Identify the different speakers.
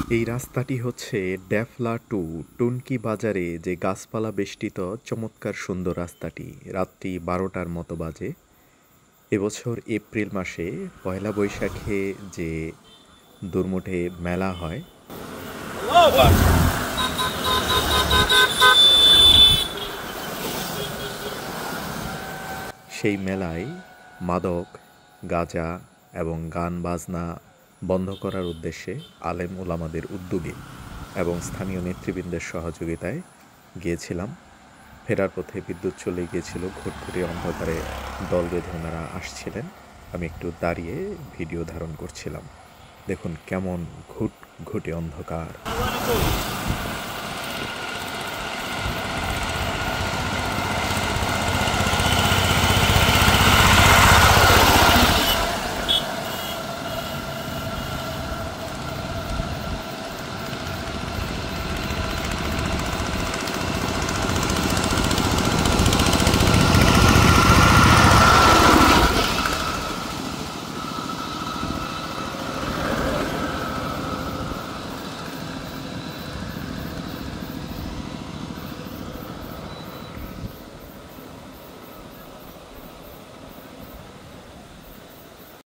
Speaker 1: এই রাস্তাটি হচ্ছে ড্যাফলা টু টুনকি বাজারে যে গাছপালা বেষ্টিত চমৎকার সুন্দর রাস্তাটি। রাত্রি ১২টার মতো বাজে। এবছর এপ্রিল মাসে পয়লা বৈশাখে যে দুর্মুঠে মেলা হয়, সেই মেলায় মাদক, গাঁজা এবং গান বাজনা বন্ধ করার উদ্দেশ্যে আলেম ওলামাদের উদ্যোগে এবং স্থানীয় নেতৃবৃন্দের সহযোগিতায় গিয়েছিলাম। ফেরার পথে বিদ্যুৎ চলে গিয়েছিল, ঘুটঘুটে অন্ধকারে দল বেঁধে ওনারা আসছিলেন। আমি একটু দাঁড়িয়ে ভিডিও ধারণ করছিলাম। দেখুন কেমন ঘুটঘুটে অন্ধকার।